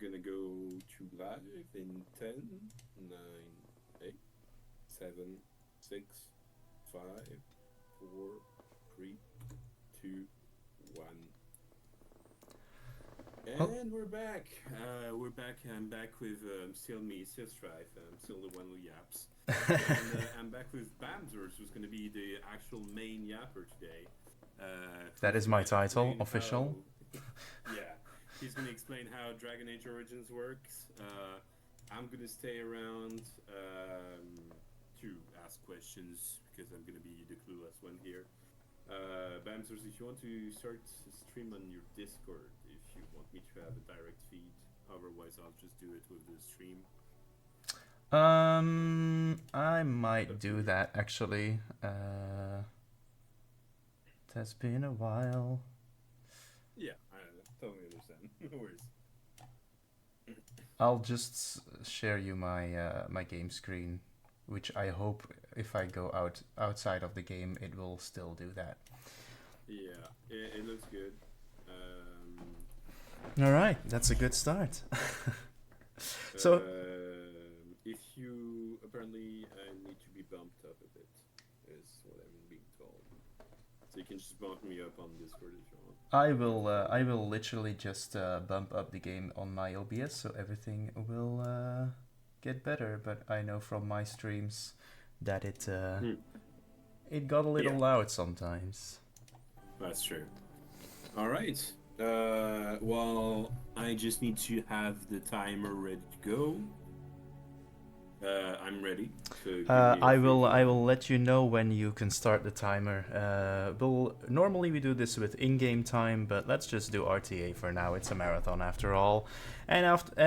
gonna go to live in 10, 9, 8, 7, 6, 5, 4, 3, 2, 1. And we're back. We're back. I'm back with still me, still Strife. I'm still the one who yaps. And I'm back with Bamzors, who's going to be the actual main yapper today. That is my title, official. Yeah, he's going to explain how Dragon Age Origins works. I'm going to stay around to ask questions because I'm going to be the clueless one here. Bamzors, if you want to start stream on your Discord, if you want me to have a direct feed, otherwise I'll just do it with the stream. I might do that actually. It has been a while. Yeah, I totally understand. No worries. I'll just share you my my game screen, which I hope if I go outside of the game, it will still do that. Yeah, it looks good. All right, that's a good start. So if you apparently need to be bumped up a bit, is what I'm being told. So you can just bump me up on Discord if you want. I will literally just bump up the game on my OBS, so everything will get better. But I know from my streams that it got a little loud sometimes. That's true. All right. Well, I just need to have the timer ready to go. I'm ready. So I will let you know when you can start the timer. Normally we do this with in-game time, but let's just do RTA for now. It's a marathon after all. And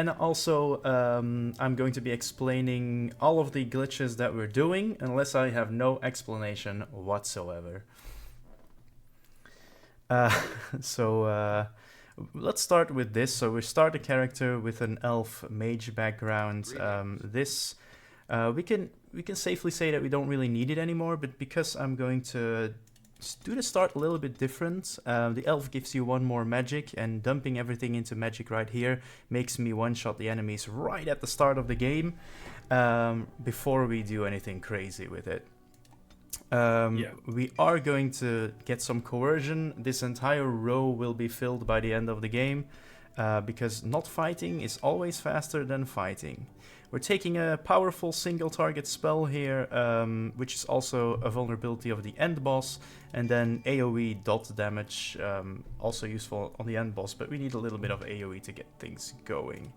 also I'm going to be explaining all of the glitches that we're doing, unless I have no explanation whatsoever. So let's start with this. So we start a character with an elf mage background. We can safely say that we don't really need it anymore, but because I'm going to do the start a little bit different, the elf gives you one more magic, and dumping everything into magic right here makes me one-shot the enemies right at the start of the game, before we do anything crazy with it. We are going to get some coercion. This entire row will be filled by the end of the game, because not fighting is always faster than fighting. We're taking a powerful single target spell here, which is also a vulnerability of the end boss, and then AoE dot damage, also useful on the end boss, but we need a little bit of AoE to get things going.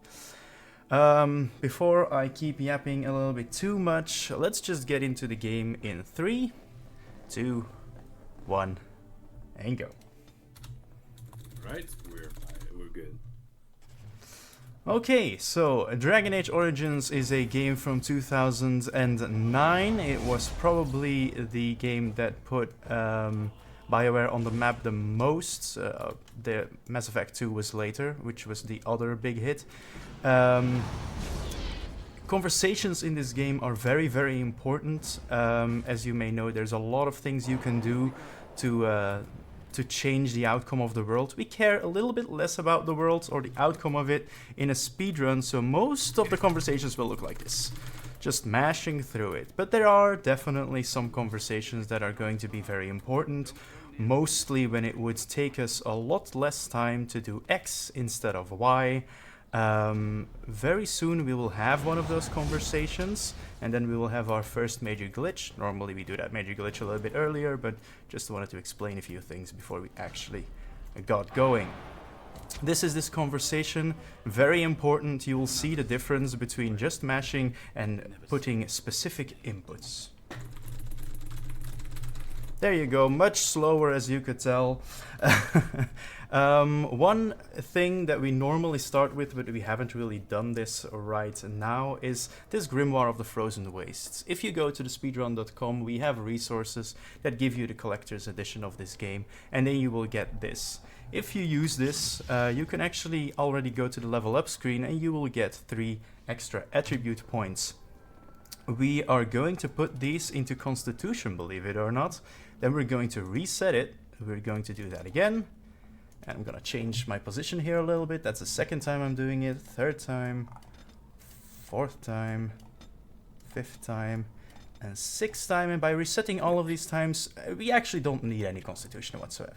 Before I keep yapping a little bit too much, let's just get into the game in 3, 2, 1, and go. Right, we're good. Okay, so Dragon Age Origins is a game from 2009. It was probably the game that put BioWare on the map the most. The Mass Effect 2 was later, which was the other big hit. Conversations in this game are very, very important. As you may know, there's a lot of things you can do to change the outcome of the world. We care a little bit less about the world or the outcome of it in a speedrun, so most of the conversations will look like this, just mashing through it. But there are definitely some conversations that are going to be very important, mostly when it would take us a lot less time to do X instead of Y. Very soon we will have one of those conversations, and then we will have our first major glitch. Normally we do that major glitch a little bit earlier, but just wanted to explain a few things before we actually got going. This is this conversation, very important. You will see the difference between just mashing and putting specific inputs. There you go, much slower as you could tell. One thing that we normally start with, but we haven't really done this right now, is this Grimoire of the Frozen Wastes. If you go to the speedrun.com, we have resources that give you the collector's edition of this game, and then you will get this. If you use this, you can actually already go to the level up screen and you will get 3 extra attribute points. We are going to put these into Constitution, believe it or not. Then we're going to reset it. We're going to do that again. And I'm gonna change my position here a little bit. That's the second time I'm doing it. Third time, fourth time, fifth time, and sixth time. And by resetting all of these times, we actually don't need any constitution whatsoever.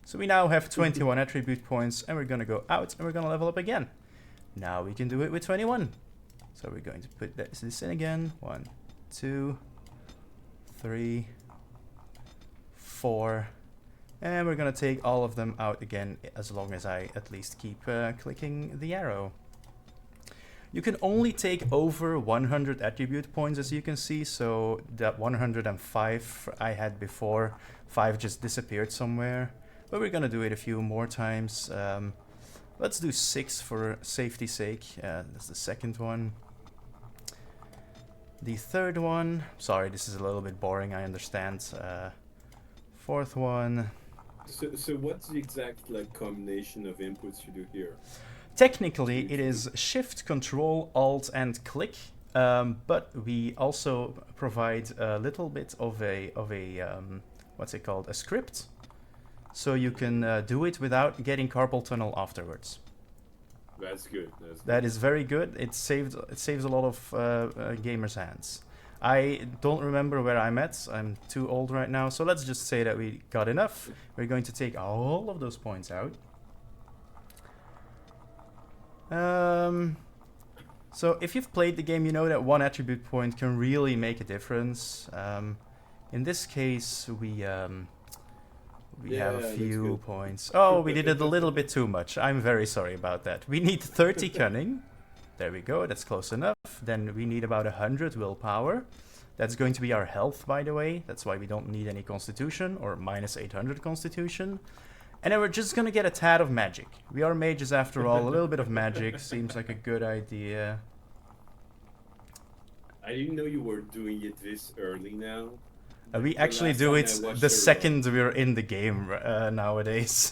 So we now have 21 attribute points, and we're gonna go out and we're gonna level up again. Now we can do it with 21. So we're going to put this in again. 1, 2, 3, 4. And we're gonna take all of them out again, as long as I at least keep clicking the arrow. You can only take over 100 attribute points, as you can see, so that 105 I had before, 5 just disappeared somewhere. But we're gonna do it a few more times. Let's do 6 for safety's sake. That's the second one. The third one, sorry, this is a little bit boring, I understand. Fourth one. So what's the exact like combination of inputs you do here? Technically, it is Shift, Control, Alt, and click. But we also provide a little bit of a what's it called? A script. So you can do it without getting carpal tunnel afterwards. That's good. That's good. That is very good. It saves a lot of gamers' hands. I don't remember where I'm at. I'm too old right now. So let's just say that we got enough. We're going to take all of those points out. So if you've played the game, you know that one attribute point can really make a difference. In this case, we have a few points. Oh, we did it a little bit too much. I'm very sorry about that. We need 30 cunning. There we go, that's close enough. Then we need about 100 willpower. That's going to be our health, by the way. That's why we don't need any constitution, or minus 800 constitution. And then we're just gonna get a tad of magic. We are mages after all, a little bit of magic seems like a good idea. I didn't know you were doing it this early now. We actually do it the second we're in the game nowadays.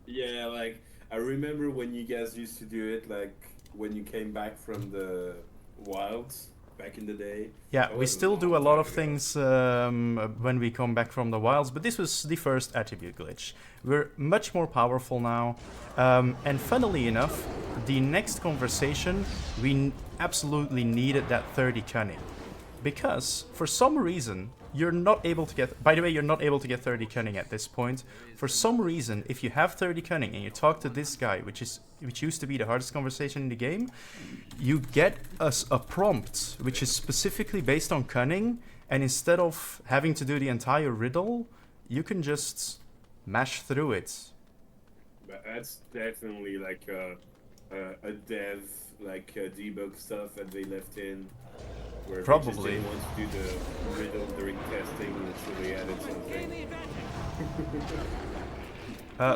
Yeah, like, I remember when you guys used to do it, like, when you came back from the wilds back in the day. Yeah, we still do a lot of things when we come back from the wilds, but this was the first attribute glitch. We're much more powerful now, and funnily enough, the next conversation, we absolutely needed that 30 cunning. Because, for some reason, you're not able to get... By the way, you're not able to get 30 cunning at this point. For some reason, if you have 30 cunning and you talk to this guy, which used to be the hardest conversation in the game, you get a prompt, which is specifically based on cunning, and instead of having to do the entire riddle, you can just mash through it. But that's definitely like a dev, like debug stuff that they left in. Where Probably. They just didn't want to do the riddle during testing, and so they added something.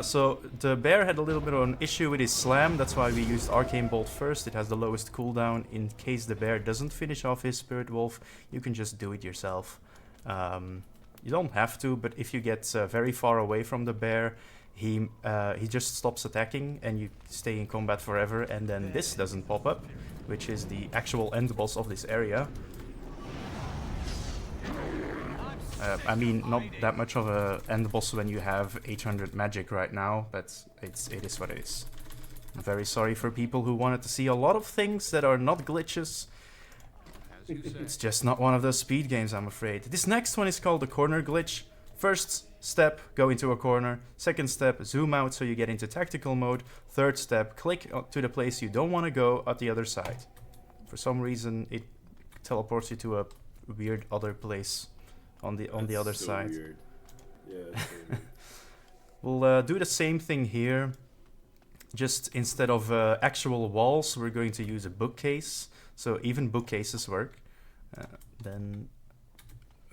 So the bear had a little bit of an issue with his slam, that's why we used Arcane Bolt first. It has the lowest cooldown. In case the bear doesn't finish off his Spirit Wolf, you can just do it yourself. You don't have to, but if you get very far away from the bear, he just stops attacking and you stay in combat forever, and then this doesn't pop up, which is the actual end boss of this area. I mean, not that much of a end boss when you have 800 magic right now, but it is what it is. I'm very sorry for people who wanted to see a lot of things that are not glitches. It's just not one of those speed games, I'm afraid. This next one is called the corner glitch. First step, go into a corner. Second step, zoom out so you get into tactical mode. Third step, click to the place you don't want to go at the other side. For some reason, it teleports you to a weird other place on the other so side. Weird. Yeah, that's so weird. We'll do the same thing here. Just instead of actual walls, we're going to use a bookcase. So even bookcases work. Then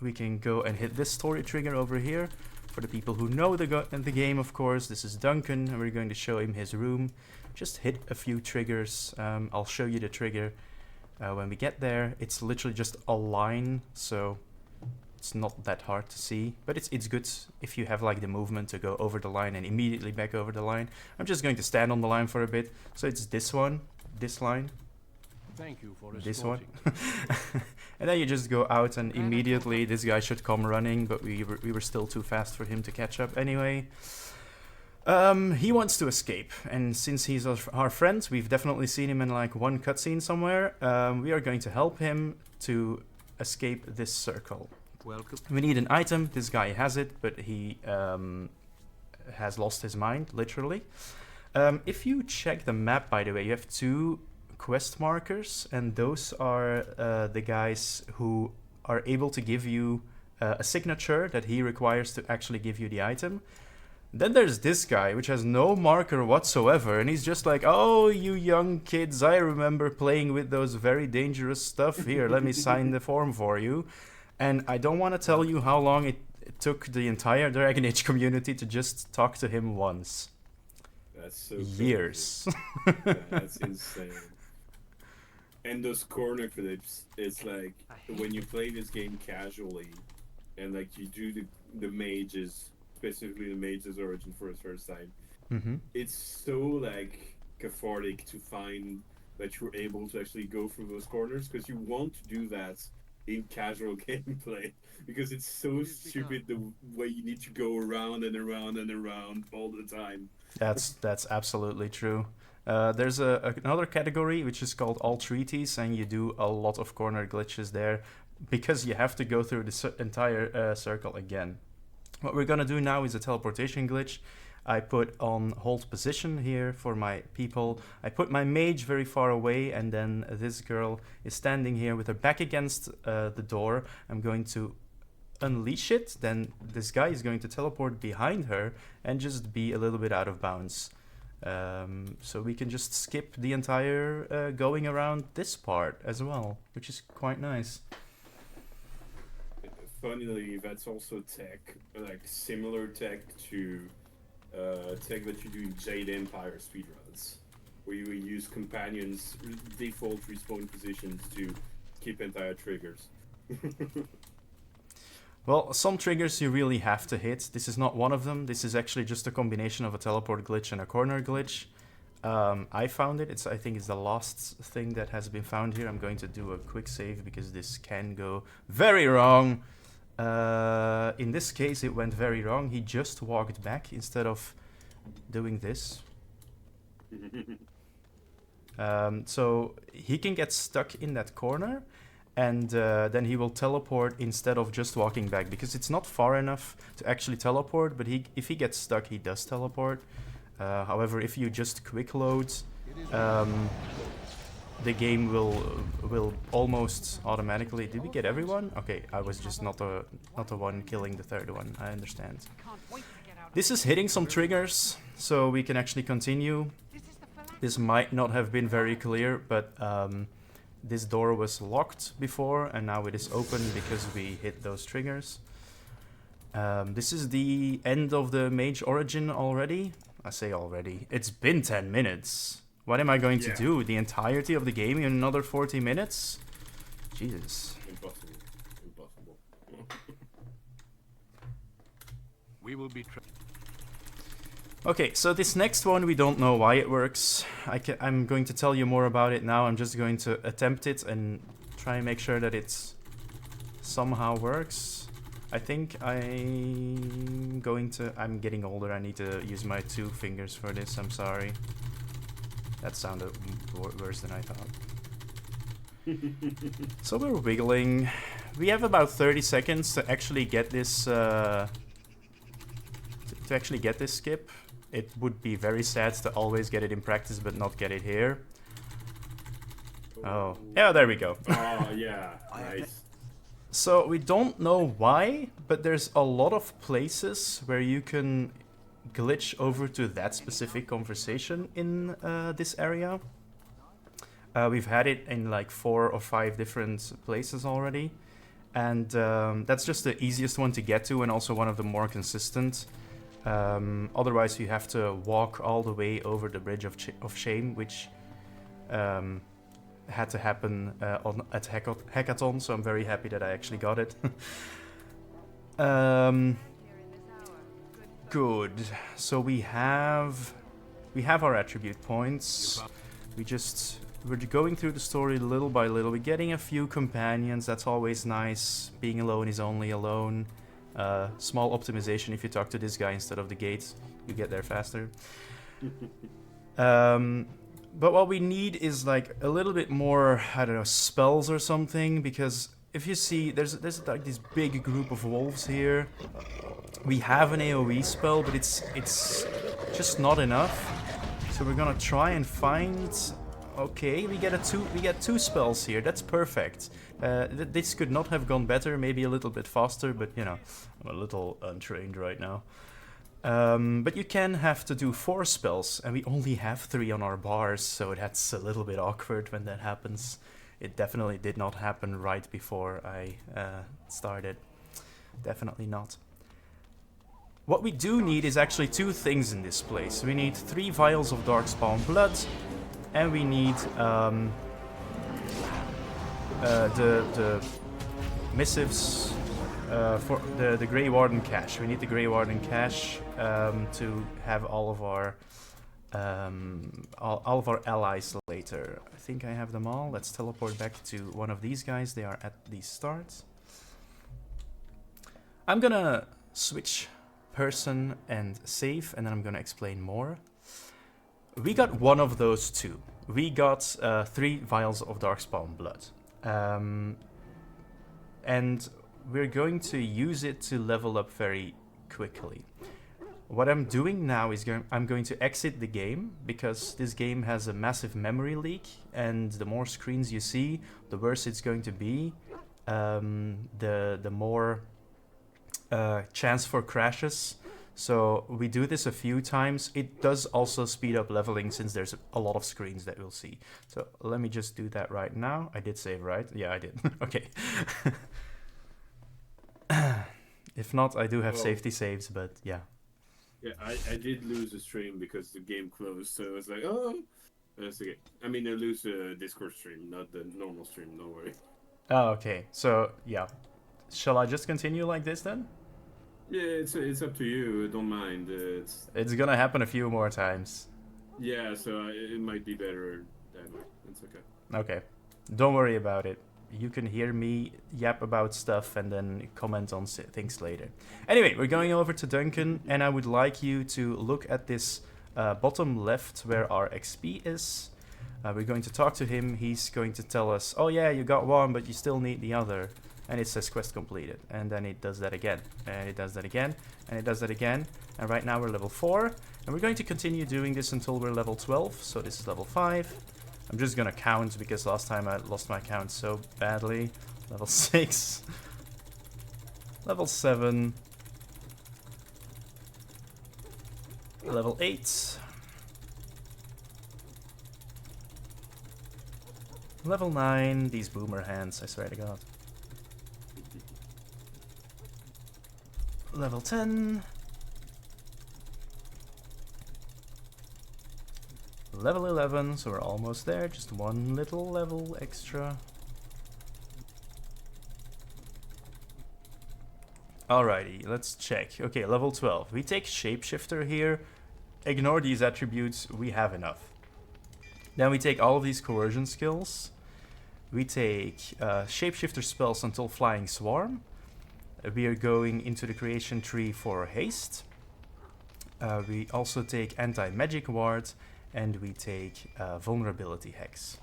we can go and hit this story trigger over here. For the people who know the game, of course, this is Duncan, and we're going to show him his room. Just hit a few triggers. I'll show you the trigger when we get there. It's literally just a line, so it's not that hard to see. But it's good if you have like the movement to go over the line and immediately back over the line. I'm just going to stand on the line for a bit. So it's this one, this line. Thank you for This one. And then you just go out and immediately this guy should come running, but we were still too fast for him to catch up anyway. He wants to escape, and since he's our friend, we've definitely seen him in like one cutscene somewhere. We are going to help him to escape this circle. Welcome. We need an item. This guy has it, but he has lost his mind, literally. If you check the map, by the way, you have 2 quest markers, and those are the guys who are able to give you a signature that he requires to actually give you the item. Then there's this guy, which has no marker whatsoever, and he's just like, oh, you young kids, I remember playing with those very dangerous stuff. Here, let me sign the form for you. And I don't want to tell you how long it took the entire Dragon Age community to just talk to him once. That's so years. Yeah, that's insane. And those corner clips, it's like when you play this game casually, and like you do the mages, specifically the mage's origin for the first time. Mm-hmm. It's so like cathartic to find that you're able to actually go through those corners, because you want to do that in casual gameplay, because it's so stupid the way you need to go around and around and around all the time. That's absolutely true. There's another category which is called all treaties, and you do a lot of corner glitches there because you have to go through the entire circle again. What we're gonna do now is a teleportation glitch. I put on hold position here for my people. I put my mage very far away, and then this girl is standing here with her back against the door. I'm going to unleash it, then this guy is going to teleport behind her and just be a little bit out of bounds. So we can just skip the entire going around this part as well, which is quite nice. Funnily, that's also tech, like similar tech to tech that you do in Jade Empire speedruns, where you use companions' default respawn positions to keep entire triggers. Well, some triggers you really have to hit. This is not one of them. This is actually just a combination of a teleport glitch and a corner glitch. I found it. I think it's the last thing that has been found here. I'm going to do a quick save because this can go very wrong. In this case, it went very wrong. He just walked back instead of doing this. So he can get stuck in that corner, and then he will teleport instead of just walking back, because it's not far enough to actually teleport, but if he gets stuck, he does teleport. However, if you just quick load, the game will almost automatically... Did we get everyone? Okay, I was just not the one killing the third one. I understand. This is hitting some triggers, so we can actually continue. This might not have been very clear, but this door was locked before, and now it is open because we hit those triggers. This is the end of the Mage origin already. I say already. It's been 10 minutes. What am I going to do? The entirety of the game in another 40 minutes? Jesus. Impossible. Impossible. We will be... Okay, so this next one, we don't know why it works. I'm going to tell you more about it now. I'm just going to attempt it and try and make sure that it somehow works. I think I'm getting older. I need to use my 2 fingers for this. I'm sorry. That sounded worse than I thought. So we're wiggling. We have about 30 seconds to actually get this skip. It would be very sad to always get it in practice but not get it here. Oh, yeah, there we go. Oh, yeah, nice. So we don't know why, but there's a lot of places where you can glitch over to that specific conversation in this area. We've had it in like 4 or 5 different places already, and that's just the easiest one to get to and also one of the more consistent. Otherwise you have to walk all the way over the Bridge of Shame, which had to happen at Hackathon, so I'm very happy that I actually got it. Good. So we have our attribute points. We're going through the story little by little. We're getting a few companions. That's always nice. Being alone is only alone. Small optimization: if you talk to this guy instead of the gates, you get there faster. But what we need is like a little bit more, I don't know, spells or something, because if you see, there's like this big group of wolves here. We have an AoE spell, but it's just not enough. So we're gonna try and find. Okay, we get two spells here. That's perfect. This could not have gone better. Maybe a little bit faster, but you know, I'm a little untrained right now. But you can have to do 4 spells, and we only have 3 on our bars, so that's a little bit awkward when that happens. It definitely did not happen right before I started. Definitely not. What we do need is actually 2 things in this place. We need 3 vials of Darkspawn blood, and we need the missives for the Grey Warden cache. We need the Grey Warden cache to have all of our allies later. I think I have them all. Let's teleport back to one of these guys. They are at the start. I'm gonna switch person and save, and then I'm gonna explain more. We got one of those 2. We got 3 vials of Darkspawn blood. And we're going to use it to level up very quickly. What I'm doing now is I'm going to exit the game, because this game has a massive memory leak, and the more screens you see, the worse it's going to be. The more chance for crashes. So we do this a few times. It does also speed up leveling, since there's a lot of screens that we'll see. So let me just do that right now. I did save, right? Yeah, I did. Okay. If not, I do have safety saves, but yeah. Yeah, I did lose a stream because the game closed, so I was like, oh, that's okay. I mean, I lose a Discord stream, not the normal stream, don't worry. Oh, okay. So, yeah. Shall I just continue like this then? Yeah, it's up to you, don't mind. It's gonna happen a few more times. Yeah, so it might be better that way. It's okay. Okay. Don't worry about it. You can hear me yap about stuff and then comment on things later. Anyway, we're going over to Duncan, and I would like you to look at this bottom left where our XP is. We're going to talk to him. He's going to tell us, oh yeah, you got one, but you still need the other. And it says quest completed. And then it does that again. And it does that again. And it does that again. And right now we're level 4. And we're going to continue doing this until we're level 12. So this is level 5. I'm just gonna count, because last time I lost my count so badly. Level 6. Level 7. Level 8. Level 9. These boomer hands, I swear to God. Level 10. Level 11, so we're almost there, just one little level extra. Alrighty, let's check. Okay, level 12. We take Shapeshifter here. Ignore these attributes, we have enough. Then we take all of these coercion skills. We take Shapeshifter spells until Flying Swarm. We are going into the creation tree for haste. We also take anti-magic ward, and we take vulnerability hex.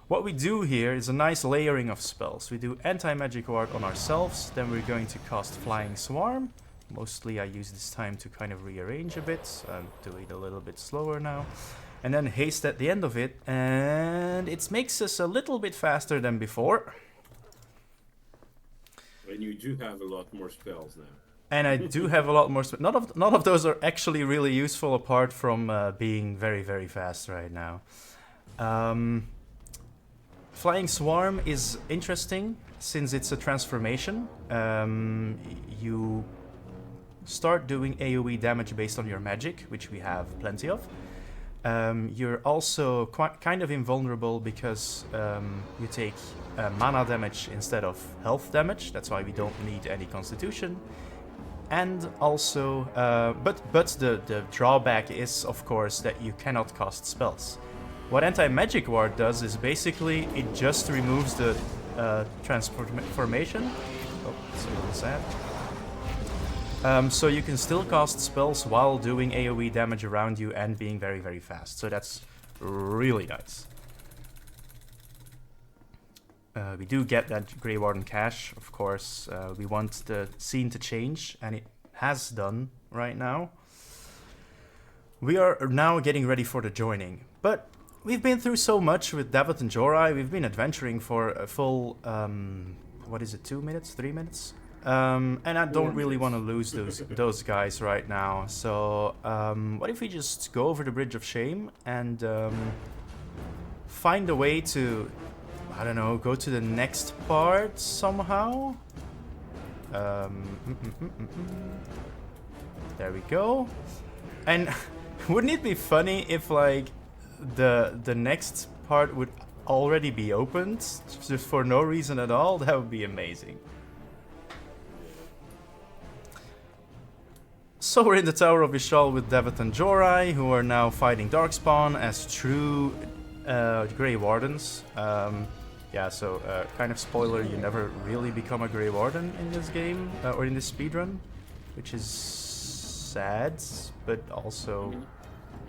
What we do here is a nice layering of spells. We do anti-magic ward on ourselves, then we're going to cast Flying Swarm. Mostly I use this time to kind of rearrange a bit. I'm doing it a little bit slower now. And then haste at the end of it, and it makes us a little bit faster than before. And you do have a lot more spells now. And I do have a lot more spells. None of those are actually really useful, apart from being very, very fast right now. Flying Swarm is interesting, since it's a transformation. You start doing AoE damage based on your magic, which we have plenty of. You're also kind of invulnerable, because you take mana damage instead of health damage. That's why we don't need any constitution. And also, but the drawback is, of course, that you cannot cast spells. What anti-magic ward does is basically it just removes the transformation. Oh, that's a little sad. So you can still cast spells while doing AoE damage around you and being very, very fast. So that's really nice. We do get that Grey Warden cache, of course. We want the scene to change, and it has done right now. We are now getting ready for the joining, but we've been through so much with Davith and Jorai. We've been adventuring for a full, what is it, 2 minutes, 3 minutes? And I don't really want to lose those guys right now. So what if we just go over the Bridge of Shame and find a way to, I don't know, go to the next part somehow? There we go. And wouldn't it be funny if, like, the next part would already be opened just for no reason at all? That would be amazing. So we're in the Tower of Ishal with Davith and Jorai, who are now fighting Darkspawn as true Grey Wardens. Yeah, so kind of spoiler, you never really become a Grey Warden in this game, or in this speedrun, which is sad, but also...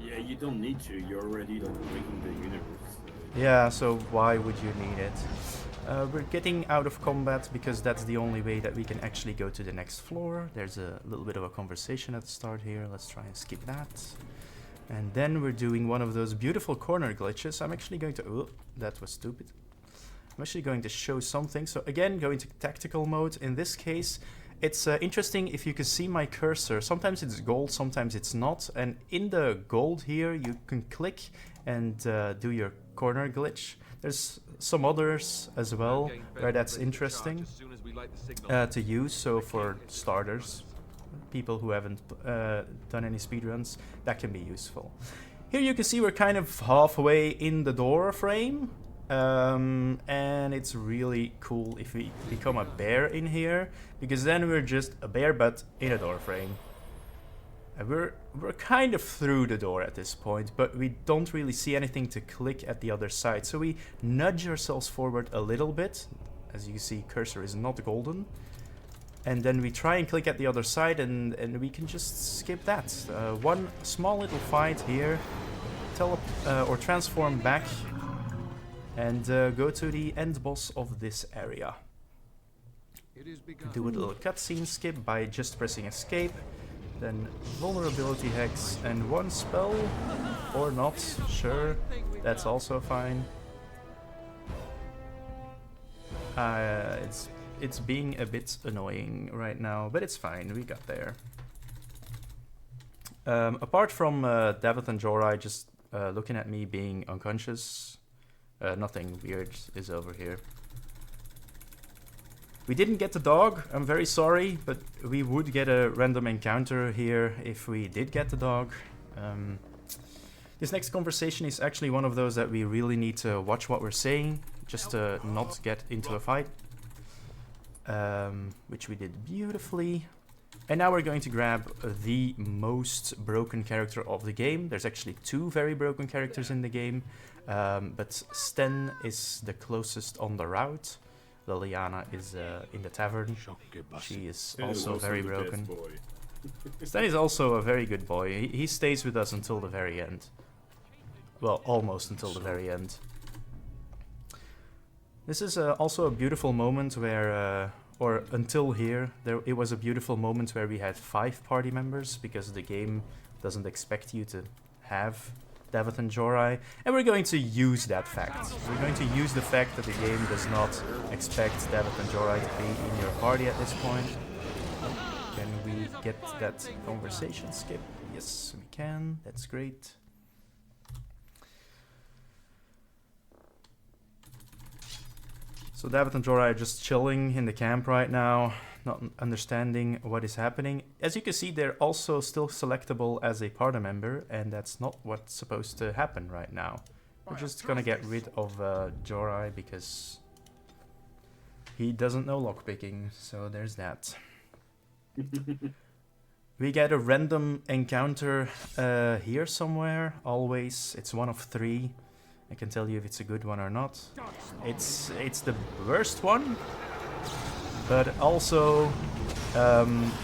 Yeah, you don't need to. You're already like breaking the universe. Yeah, so why would you need it? We're getting out of combat because that's the only way that we can actually go to the next floor. There's a little bit of a conversation at the start here. Let's try and skip that. And then we're doing one of those beautiful corner glitches. I'm actually going to... Oh, that was stupid. I'm actually going to show something. So again, going to tactical mode. In this case, it's interesting if you can see my cursor. Sometimes it's gold, sometimes it's not. And in the gold here, you can click and do your corner glitch. There's some others as well where that's interesting to use. So for starters, people who haven't done any speedruns, that can be useful. Here you can see we're kind of halfway in the door frame. And it's really cool if we become a bear in here, because then we're just a bear but in a door frame. And we're kind of through the door at this point, but we don't really see anything to click at the other side. So we nudge ourselves forward a little bit. As you can see, cursor is not golden. And then we try and click at the other side, and we can just skip that. One small little fight here, or transform back, and go to the end boss of this area. Do a little cutscene skip by just pressing escape, then vulnerability hex and one spell, or not, sure, that's also fine. It's being a bit annoying right now, but it's fine, we got there. Apart from Davith and Jorai just looking at me being unconscious, nothing weird is over here. We didn't get the dog, I'm very sorry, but we would get a random encounter here if we did get the dog. This next conversation is actually one of those that we really need to watch what we're saying, just to not get into a fight. Which we did beautifully. And now we're going to grab the most broken character of the game. There's actually two very broken characters in the game, but Sten is the closest on the route. Liliana is in the tavern. She is also very broken. Sten is also a very good boy. He stays with us until the very end. Well, almost until the very end. This is also a beautiful moment where, or until here, it was a beautiful moment where we had 5 party members, because the game doesn't expect you to have Davith and Jorai, and we're going to use that fact. We're going to use the fact that the game does not expect Davith and Jorai to be in your party at this point. Can we get that conversation skip? Yes, we can. That's great. So Davith and Jorai are just chilling in the camp right now, not understanding what is happening. As you can see, they're also still selectable as a party member, and that's not what's supposed to happen right now. We're just gonna get rid of Jorai because he doesn't know lockpicking, so there's that. We get a random encounter here somewhere, always. It's one of 3. I can tell you if it's a good one or not. It's the worst one, but also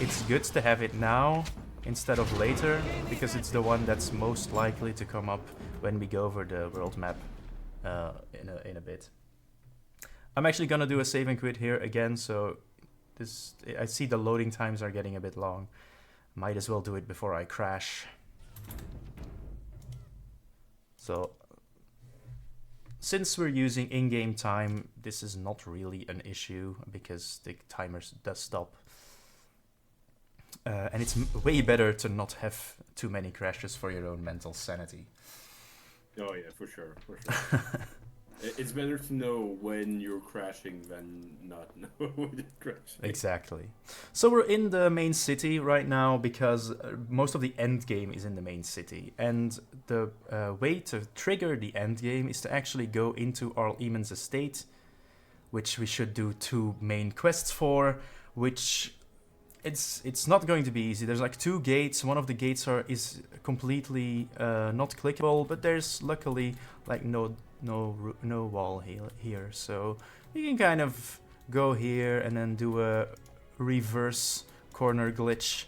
it's good to have it now instead of later, because it's the one that's most likely to come up when we go over the world map in a bit. I'm actually gonna do a save and quit here again, so I see the loading times are getting a bit long. Might as well do it before I crash. So, since we're using in-game time, this is not really an issue because the timer does stop. And it's way better to not have too many crashes for your own mental sanity. Oh yeah, for sure, for sure. It's better to know when you're crashing than not know when you're crashing. Exactly. So we're in the main city right now because most of the end game is in the main city. And the way to trigger the end game is to actually go into Arl Eamon's estate, which we should do 2 main quests for, which it's not going to be easy. There's like 2 gates. One of the gates is completely not clickable, but there's luckily like no wall here, so you can kind of go here and then do a reverse corner glitch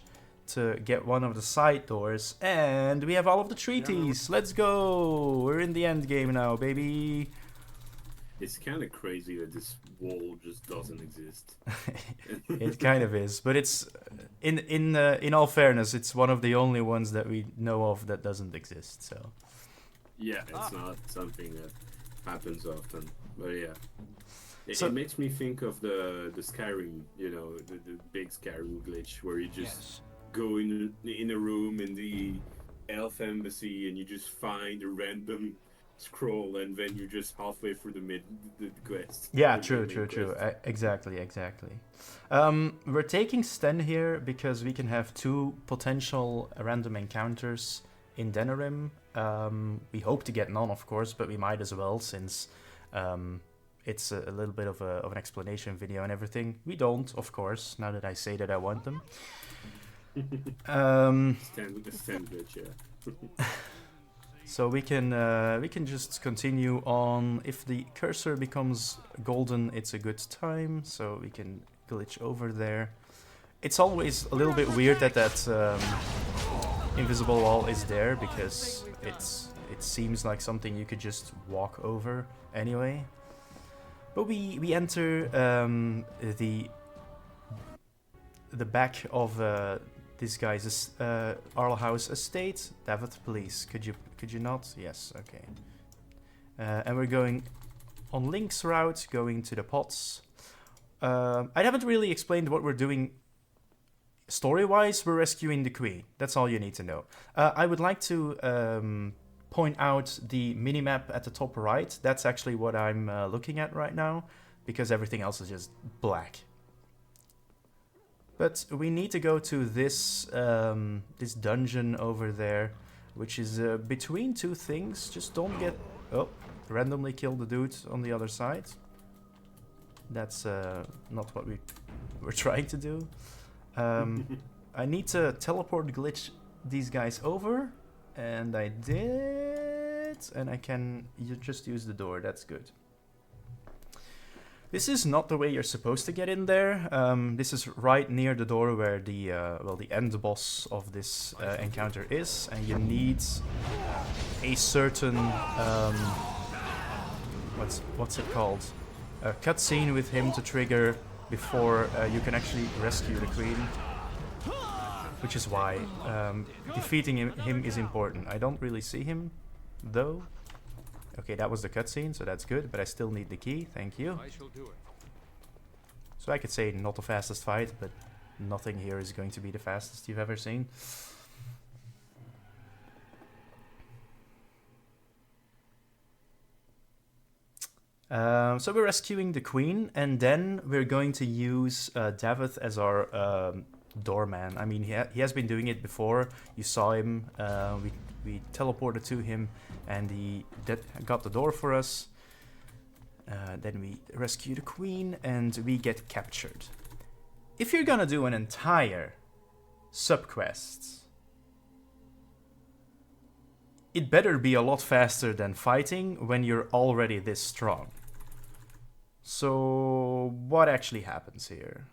to get one of the side doors, and we have all of the treaties. Let's go! We're in the end game now, baby. It's kind of crazy that this wall just doesn't exist. It kind of is, but it's in all fairness, it's one of the only ones that we know of that doesn't exist. So yeah, it's not something that happens often, but yeah. It makes me think of the Skyrim, you know, the big Skyrim glitch where you just go in a room in the elf embassy and you just find a random scroll and then you're just halfway through the quest. Yeah, true. Exactly. We're taking Sten here because we can have 2 potential random encounters in Denerim. We hope to get none, of course, but we might as well since it's a little bit of an explanation video and everything. We don't, of course, now that I say that I want them. Stand glitch, yeah. So we can just continue on. If the cursor becomes golden, it's a good time, so we can glitch over there. It's always a little bit weird that invisible wall is there because it seems like something you could just walk over anyway. But we enter the back of this guy's Arl House estate. David, please, could you not? Yes, okay. And we're going on Link's route, going to the pots. I haven't really explained what we're doing story-wise. We're rescuing the queen. That's all you need to know. I would like to point out the minimap at the top right. That's actually what I'm looking at right now, because everything else is just black. But we need to go to this this dungeon over there, which is between 2 things. Just don't get... Oh, randomly kill the dude on the other side. That's not what we're trying to do. I need to teleport glitch these guys over, and I did, and I can just use the door. That's good. This is not the way you're supposed to get in there. This is right near the door where the the end boss of this encounter is, and you need a certain what's it called? A cutscene with him to trigger before you can actually rescue the queen. Which is why defeating him is important. I don't really see him though. Okay, that was the cutscene, so that's good, but I still need the key. Thank you. I shall do it. So I could say not the fastest fight, but nothing here is going to be the fastest you've ever seen. So we're rescuing the queen, and then we're going to use David as our doorman. I mean, he has been doing it before. You saw him. We teleported to him, and he got the door for us. Then we rescue the queen, and we get captured. If you're gonna do an entire subquest, it better be a lot faster than fighting when you're already this strong. So what actually happens here?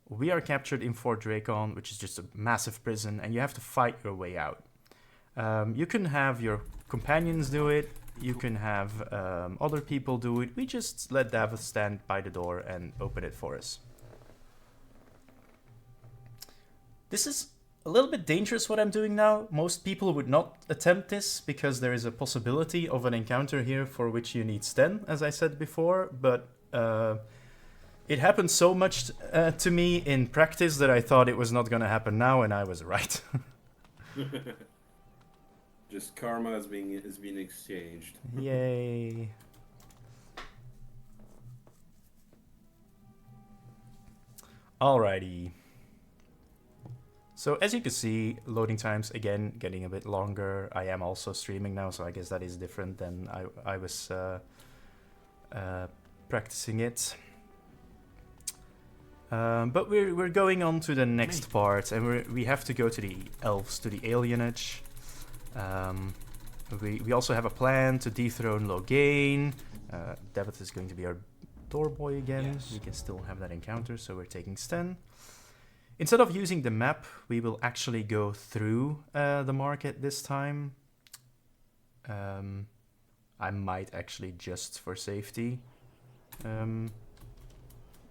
we are captured in Fort Drakon, which is just a massive prison, and you have to fight your way out. You can have your companions do it, you can have other people do it. We just let Davith stand by the door and open it for us. This is a little bit dangerous what I'm doing now. Most people would not attempt this because there is a possibility of an encounter here for which you need Sten, as I said before, but it happened so much to me in practice that I thought it was not going to happen now, and I was right. Just karma is being exchanged. Yay. Alrighty. So as you can see, loading times again getting a bit longer. I am also streaming now, so I guess that is different than I was practicing it. But we're going on to the next part, and we have to go to the elves, to the alienage. We also have a plan to dethrone Loghain. Davith is going to be our door boy again. Yes. We can still have that encounter, so we're taking Sten. Instead of using the map, we will actually go through the market this time. I might actually, just for safety,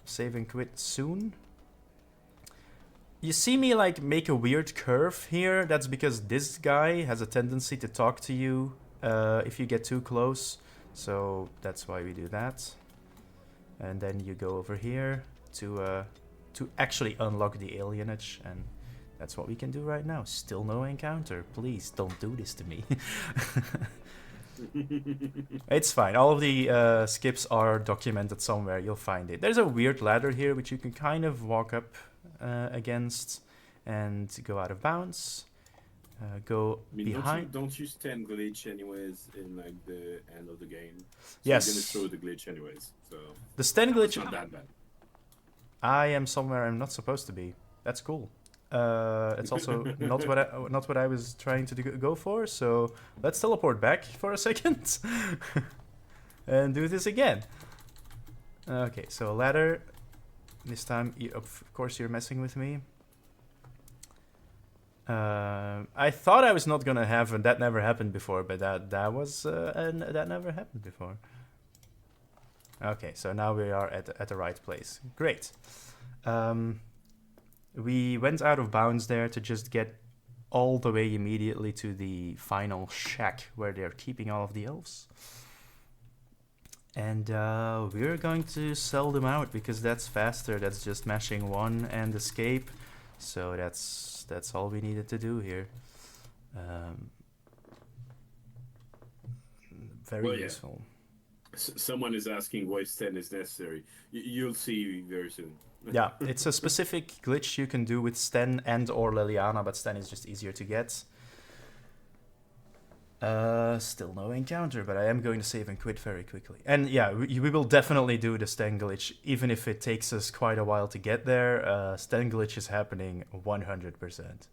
save and quit soon. You see me like make a weird curve here. That's because this guy has a tendency to talk to you if you get too close. So that's why we do that. And then you go over here to actually unlock the alienage, and that's what we can do right now. Still no encounter. Please don't do this to me. It's fine. All of the skips are documented somewhere. You'll find it. There's a weird ladder here which you can kind of walk up against and go out of bounds. Go behind. Don't you stand glitch anyways in like the end of the game? So yes. You're gonna throw the glitch anyways. So the stand glitch. It's not that bad. I am somewhere I'm not supposed to be. That's cool. It's also not what I was trying to go for. So let's teleport back for a second and do this again. Okay, so ladder. This time, of course, you're messing with me. I thought I was not gonna have, and that never happened before. But that never happened before. Okay, so now we are at the right place. Great. We went out of bounds there to just get all the way immediately to the final shack where they're keeping all of the elves. And we're going to sell them out because that's faster. That's just mashing 1 and escape. So that's all we needed to do here. Very useful. Someone is asking why Sten is necessary. You'll see very soon. Yeah, it's a specific glitch you can do with Sten and or Liliana, but Sten is just easier to get. Still no encounter, but I am going to save and quit very quickly. And yeah, we will definitely do the Sten glitch, even if it takes us quite a while to get there. Sten glitch is happening 100%.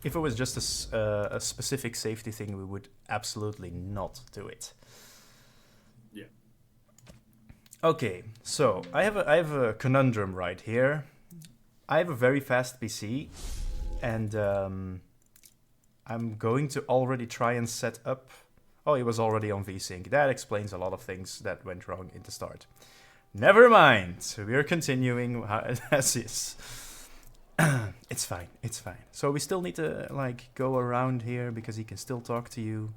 If it was just a specific safety thing, we would absolutely not do it. Yeah. Okay, so I have a conundrum right here. I have a very fast PC, and I'm going to already try and set up... Oh, it was already on VSync. That explains a lot of things that went wrong in the start. Never mind. We're continuing as is. It's fine. It's fine. So we still need to like go around here because he can still talk to you.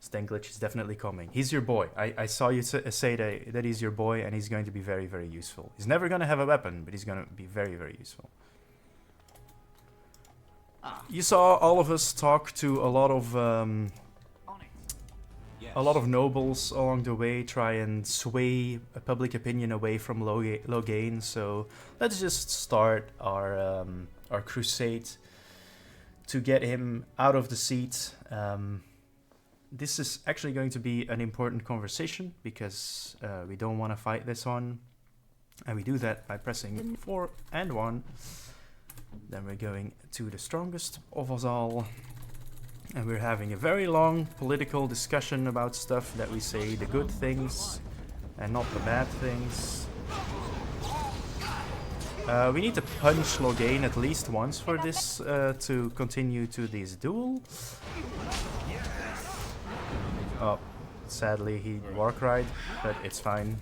Stenglitch is definitely coming. He's your boy. I saw you say that he's your boy, and he's going to be very, very useful. He's never going to have a weapon, but he's going to be very, very useful. You saw all of us talk to a lot of nobles along the way, try and sway public opinion away from Loghain. So let's just start our crusade to get him out of the seat. This is actually going to be an important conversation because we don't want to fight this one, and we do that by pressing 4 and 1. Then we're going to the strongest of us all. And we're having a very long political discussion about stuff that we say the good things and not the bad things. We need to punch Loghain at least once for this to continue to this duel. Oh, sadly he Warcried, but it's fine.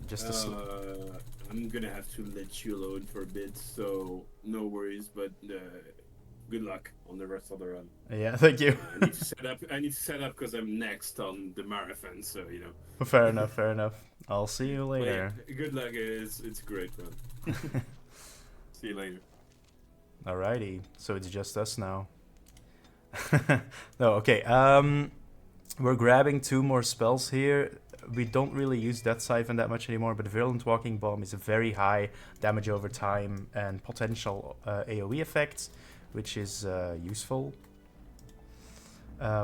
Just a I'm gonna have to let you alone for a bit, so no worries, but good luck on the rest of the run. Yeah, thank you. I need to set up because I'm next on the marathon, so you know. Fair enough, fair enough. I'll see you But later. yeah, good luck, it's a great run. See you later. Alrighty, so it's just us now. No, okay, we're grabbing 2 more spells here. We don't really use Death Siphon that much anymore, but Virulent Walking Bomb is a very high damage over time and potential AoE effect, which is useful.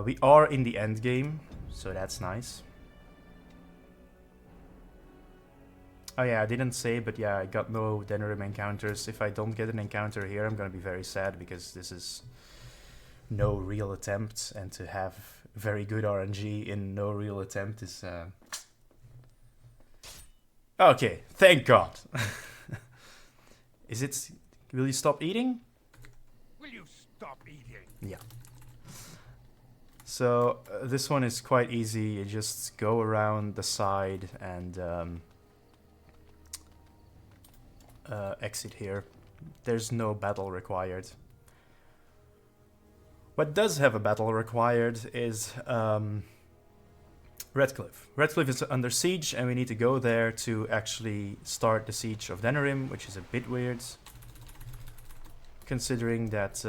We are in the end game, so that's nice. Oh yeah, I didn't say, but yeah, I got no Denerim encounters. If I don't get an encounter here, I'm gonna be very sad, because this is no real attempt, and to have very good RNG in no real attempt is... Okay, thank God. Is it... Will you stop eating? Will you stop eating? Yeah. So, this one is quite easy. You just go around the side and exit here. There's no battle required. What does have a battle required is Redcliffe. Redcliffe is under siege, and we need to go there to actually start the siege of Denerim, which is a bit weird, considering that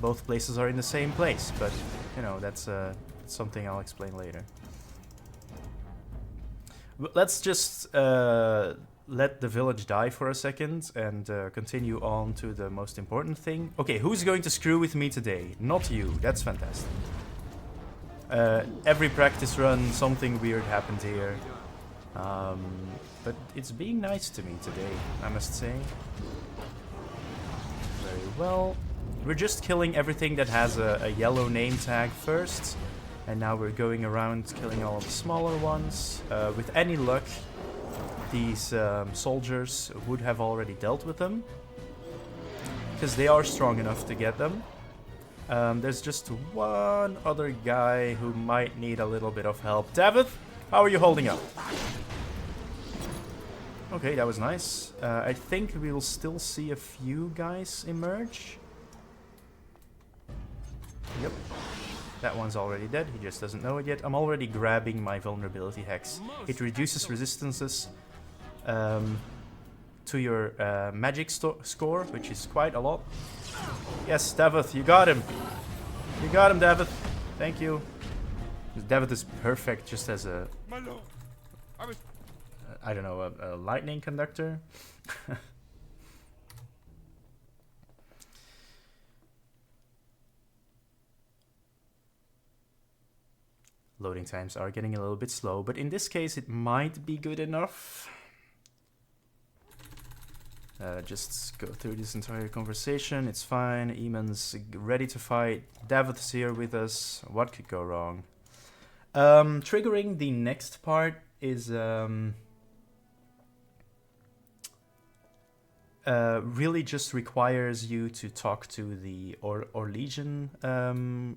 both places are in the same place. But, you know, that's something I'll explain later. Let's just let the village die for a second and continue on to the most important thing. Okay, who's going to screw with me today? Not you. That's fantastic. Every practice run, something weird happened here. But it's being nice to me today, I must say. Very well. We're just killing everything that has a yellow name tag first. And now we're going around killing all of the smaller ones. With any luck, these soldiers would have already dealt with them, because they are strong enough to get them. There's just one other guy who might need a little bit of help. David, how are you holding up? Okay, that was nice. I think we will still see a few guys emerge. Yep. That one's already dead, he just doesn't know it yet. I'm already grabbing my vulnerability hex. It reduces resistances to your magic score, which is quite a lot. Yes, David, you got him. You got him, David. Thank you. David is perfect just as a... My lord, I don't know, a lightning conductor. Loading times are getting a little bit slow, but in this case it might be good enough. Just go through this entire conversation, it's fine. Eamon's ready to fight. David's here with us. What could go wrong? Triggering the next part is really just requires you to talk to the Legion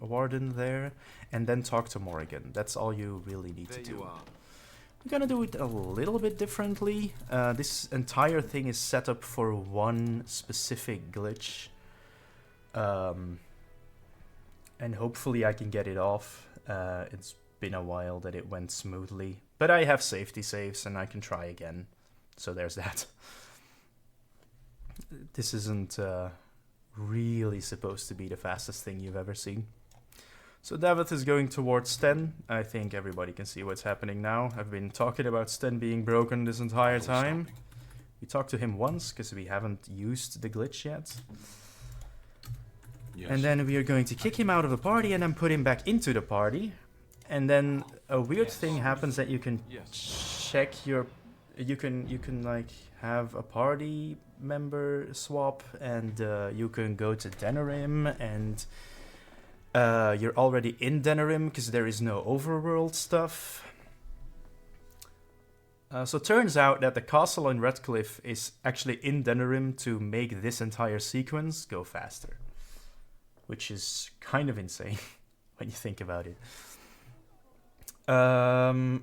warden there, and then talk to Morrigan. That's all you really need to do. We're gonna do it a little bit differently. This entire thing is set up for one specific glitch. And hopefully I can get it off. It's been a while that it went smoothly. But I have safety saves and I can try again. So there's that. This isn't really supposed to be the fastest thing you've ever seen. So David is going towards Sten. I think everybody can see what's happening now. I've been talking about Sten being broken this entire time. We talked to him once, because we haven't used the glitch yet. Yes. And then we are going to kick him out of the party and then put him back into the party. And then a weird thing happens that you can check your... You can like have a party member swap, and you can go to Denerim and You're already in Denerim because there is no overworld stuff. So it turns out that the castle in Redcliffe is actually in Denerim to make this entire sequence go faster. Which is kind of insane when you think about it. I'm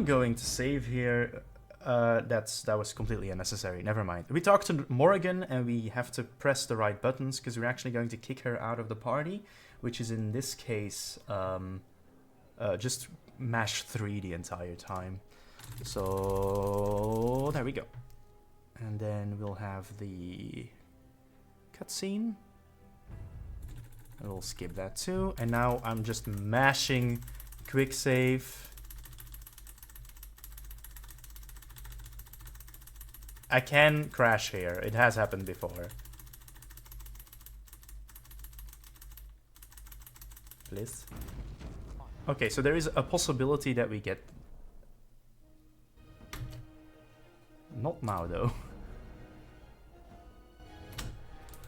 going to save here. That was completely unnecessary. Never mind. We talked to Morrigan and we have to press the right buttons because we're actually going to kick her out of the party, which is in this case just mash 3 the entire time. So there we go. And then we'll have the cutscene. We'll skip that too. And now I'm just mashing quick save. I can crash here. It has happened before. Please. Okay, so there is a possibility that we get... Not now, though.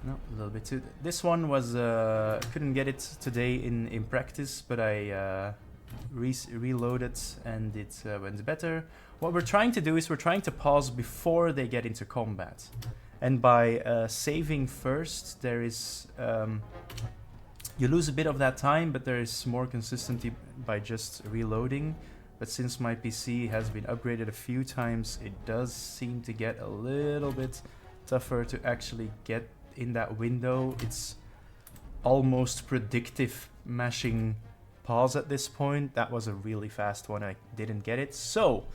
No, a little bit too... This one was... couldn't get it today in practice, but I reloaded and it went better. What we're trying to do is we're trying to pause before they get into combat. And by saving first, there is... you lose a bit of that time, but there is more consistency by just reloading. But since my PC has been upgraded a few times, it does seem to get a little bit tougher to actually get in that window. It's almost predictive mashing pause at this point. That was a really fast one. I didn't get it. So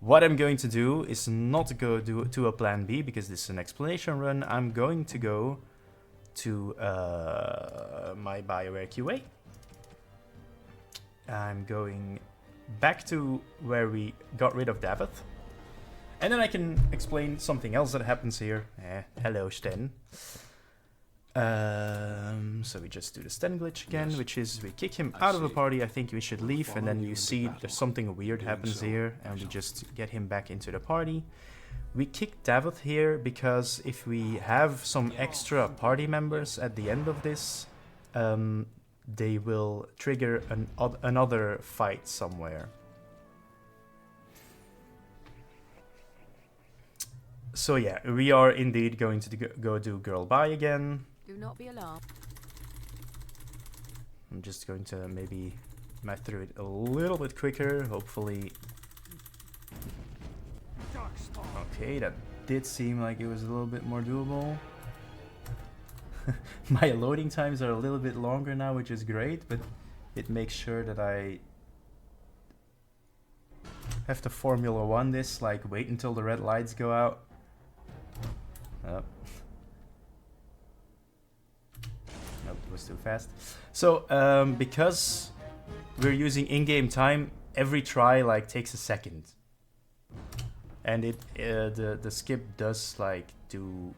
what I'm going to do is not go to a plan B because this is an explanation run. I'm going to go to my Bioware QA. I'm going back to where we got rid of Davith. And then I can explain something else that happens here. Hello, Sten. So we just do the Sten glitch again, which is we kick him out of the party. I think we should leave, and then you see there's something weird happens here, and we just get him back into the party. We kick Davith here because if we have some extra party members at the end of this, they will trigger another fight somewhere. So yeah, we are indeed going to go do Girl Bye again. Do not be alarmed. I'm just going to maybe map through it a little bit quicker, hopefully. Okay, that did seem like it was a little bit more doable. My loading times are a little bit longer now, which is great, but it makes sure that I have to Formula 1 this, like wait until the red lights go out. Nope, it was too fast. So, because we're using in-game time, every try like takes a second. And the skip does like do...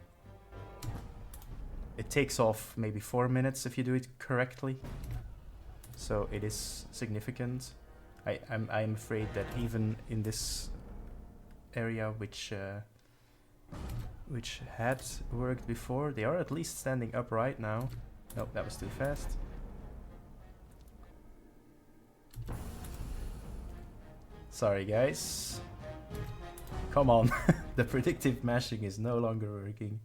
It takes off maybe 4 minutes if you do it correctly. So it is significant. I'm afraid that even in this area, which had worked before, they are at least standing upright now. Nope, that was too fast. Sorry guys. Come on, the predictive mashing is no longer working.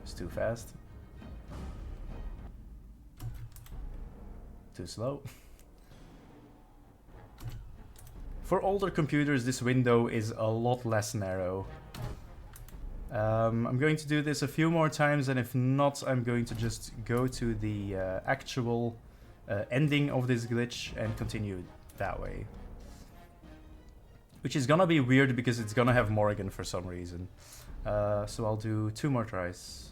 It's too fast. Too slow. For older computers, this window is a lot less narrow. I'm going to do this a few more times, and if not, I'm going to just go to the actual ending of this glitch and continue that way. Which is gonna be weird because it's gonna have Morrigan for some reason. So I'll do 2 more tries.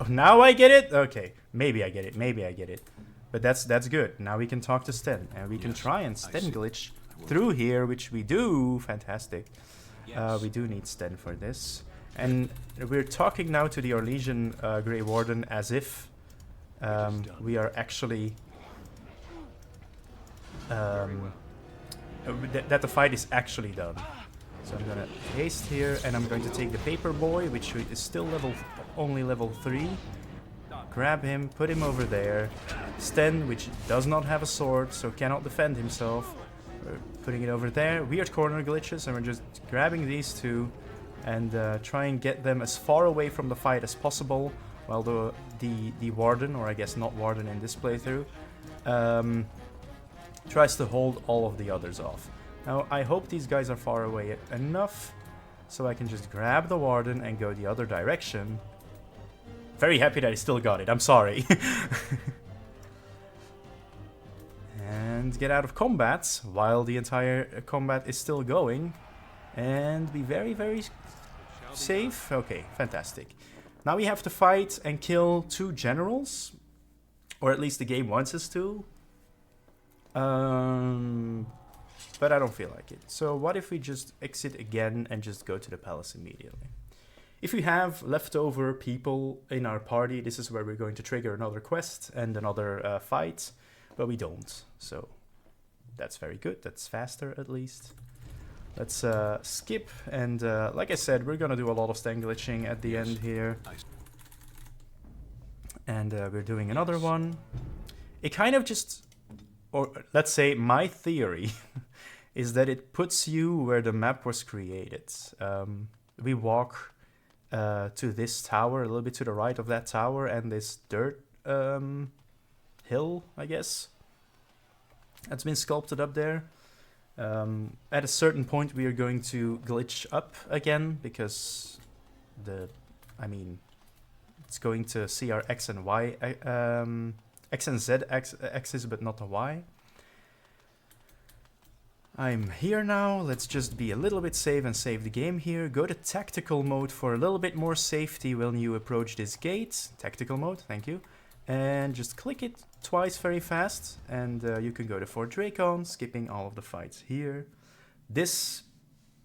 Now I get it? Okay, maybe I get it, maybe I get it. But that's good. Now we can talk to Sten, and we can try and Sten glitch through here, which we do. Fantastic. We do need Sten for this. And we're talking now to the Orlesian Grey Warden as if we are actually... that the fight is actually done. So I'm gonna haste here, and I'm going to take the Paper Boy, which is still only level 3. Grab him, put him over there. Sten, which does not have a sword, so cannot defend himself. We're putting it over there. Weird corner glitches, and we're just grabbing these two and try and get them as far away from the fight as possible, while the Warden, or I guess not Warden in this playthrough, tries to hold all of the others off. Now, I hope these guys are far away enough so I can just grab the Warden and go the other direction. Very happy that I still got it, I'm sorry. And get out of combat while the entire combat is still going. And be very, very safe. Okay, fantastic. Now we have to fight and kill 2 generals. Or at least the game wants us to. But I don't feel like it. So what if we just exit again and just go to the palace immediately? If we have leftover people in our party, this is where we're going to trigger another quest and another fight. But we don't. So that's very good. That's faster at least. Let's skip. And like I said, we're going to do a lot of stand glitching at the end here. And we're doing another one. It kind of just... Or let's say my theory is that it puts you where the map was created. We walk to this tower, a little bit to the right of that tower, and this dirt hill, I guess, that's been sculpted up there. At a certain point we are going to glitch up again, because it's going to see our X and Y, X and Z axis, but not the Y. I'm here now. Let's just be a little bit safe and save the game here. Go to tactical mode for a little bit more safety when you approach this gate. Tactical mode, thank you. And just click it twice very fast. And you can go to Fort Drakon, skipping all of the fights here. This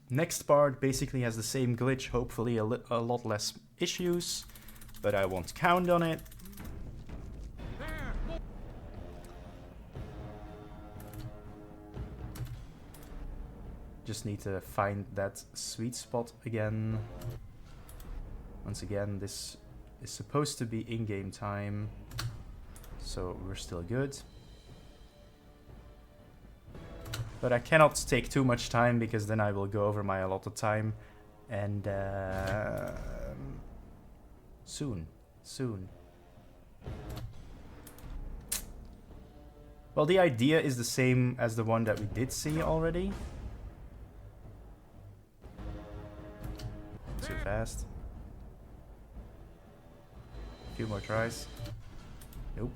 next part basically has the same glitch, hopefully a lot less issues. But I won't count on it. Just need to find that sweet spot again. Once again, this is supposed to be in-game time, so we're still good. But I cannot take too much time, because then I will go over my allotted time. And soon. Well, the idea is the same as the one that we did see already. Too fast. A few more tries. Nope.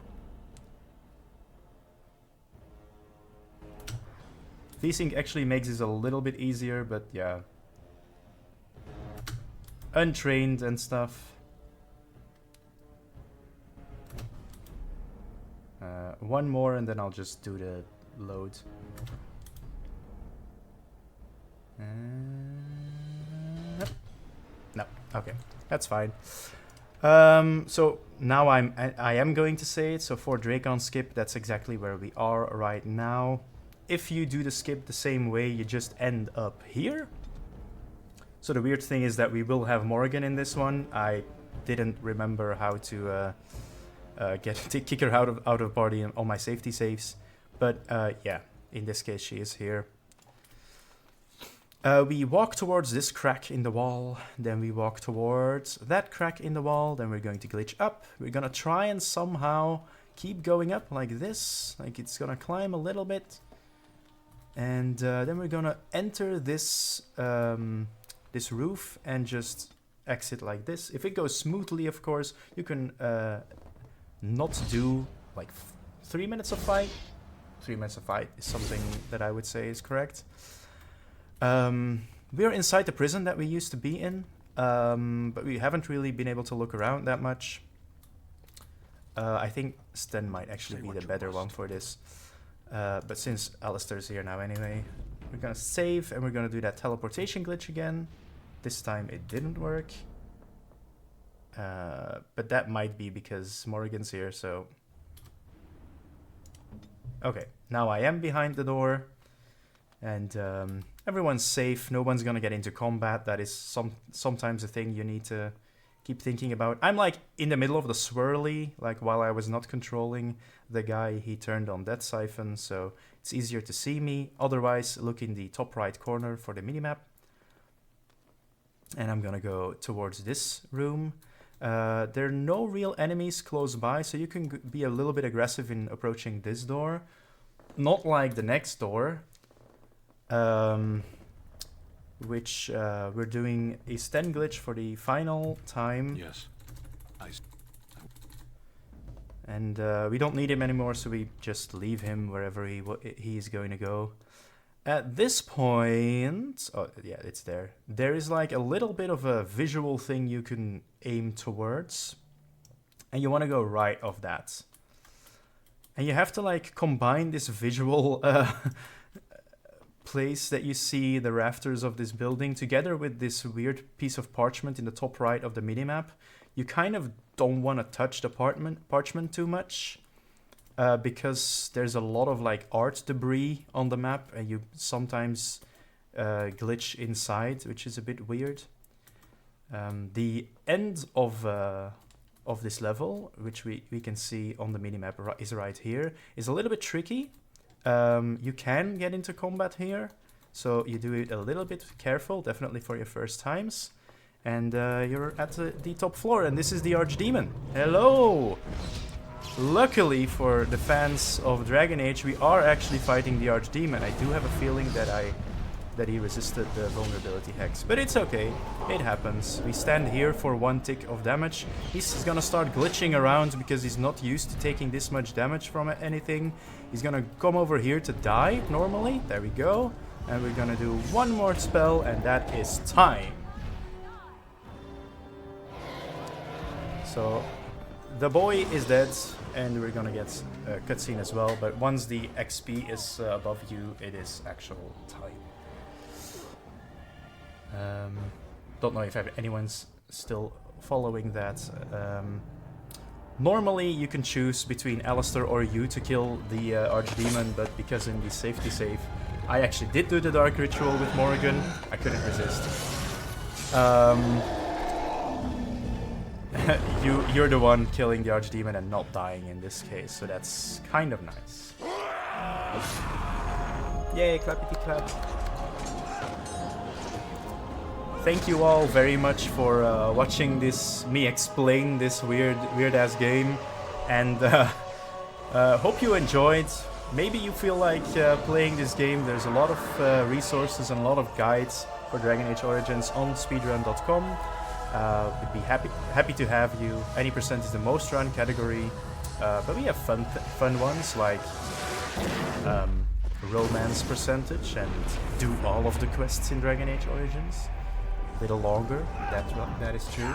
Desync actually makes this a little bit easier, but yeah. Untrained and stuff. One more and then I'll just do the load. No, okay, that's fine. So now I am going to say it. So for Drakon skip, that's exactly where we are right now. If you do the skip the same way, you just end up here. So the weird thing is that we will have Morgan in this one. I didn't remember how to kick her out of party on all my safety saves, but yeah, in this case she is here. We walk towards this crack in the wall, then we walk towards that crack in the wall, then we're going to glitch up. We're gonna try and somehow keep going up like this, like it's gonna climb a little bit. And then we're gonna enter this, this roof and just exit like this. If it goes smoothly, of course, you can not do like 3 minutes of fight. 3 minutes of fight is something that I would say is correct. We're inside the prison that we used to be in, but we haven't really been able to look around that much. I think Sten might actually be the better one for this. But since Alistair's here now anyway, we're gonna save and we're gonna do that teleportation glitch again. This time it didn't work. But that might be because Morrigan's here, so... Okay, now I am behind the door. And everyone's safe. No one's gonna get into combat. That is sometimes a thing you need to keep thinking about. I'm like in the middle of the swirly. Like while I was not controlling the guy, he turned on that siphon, so it's easier to see me. Otherwise, look in the top right corner for the minimap. And I'm gonna go towards this room. There are no real enemies close by, so you can be a little bit aggressive in approaching this door. Not like the next door. Which we're doing a sten glitch for the final time. Yes. And we don't need him anymore, so we just leave him wherever he's going to go. At this point... Oh, yeah, it's there. There is like a little bit of a visual thing you can aim towards. And you want to go right of that. And you have to like combine this visual... place that you see the rafters of this building together with this weird piece of parchment in the top right of the minimap. You kind of don't want to touch the parchment too much because there's a lot of like art debris on the map and you sometimes glitch inside, which is a bit weird. The end of this level, which we can see on the minimap is right here, is a little bit tricky. You can get into combat here, so you do it a little bit careful, definitely for your first times. And you're at the top floor, and this is the Archdemon. Hello! Luckily for the fans of Dragon Age, we are actually fighting the Archdemon. I do have a feeling that he resisted the vulnerability hex, but it's okay, it happens. We stand here for 1 tick of damage. He's gonna start glitching around because he's not used to taking this much damage from anything. He's gonna come over here to die normally. There we go. And we're gonna do one more spell, and that is time. So the boy is dead, and we're gonna get a cutscene as well. But once the XP is above you, it is actual time. Don't know if anyone's still following that. Normally you can choose between Alistair or you to kill the Archdemon, but because in the safety save I actually did do the Dark Ritual with Morrigan, I couldn't resist. You're the one killing the Archdemon and not dying in this case, so that's kind of nice. Yay, clappity clap. Thank you all very much for watching me explain this weird ass game, and hope you enjoyed. Maybe you feel like playing this game. There's a lot of resources and a lot of guides for Dragon Age Origins on speedrun.com. We'd be happy to have you. Any percent is the most run category, but we have fun ones like romance percentage and do all of the quests in Dragon Age Origins. Little longer, that is true.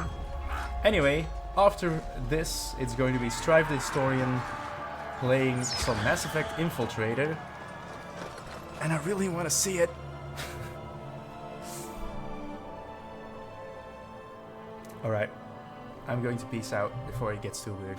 Anyway, after this, it's going to be Strive the Historian playing some Mass Effect Infiltrator, and I really want to see it. Alright, I'm going to peace out before it gets too weird.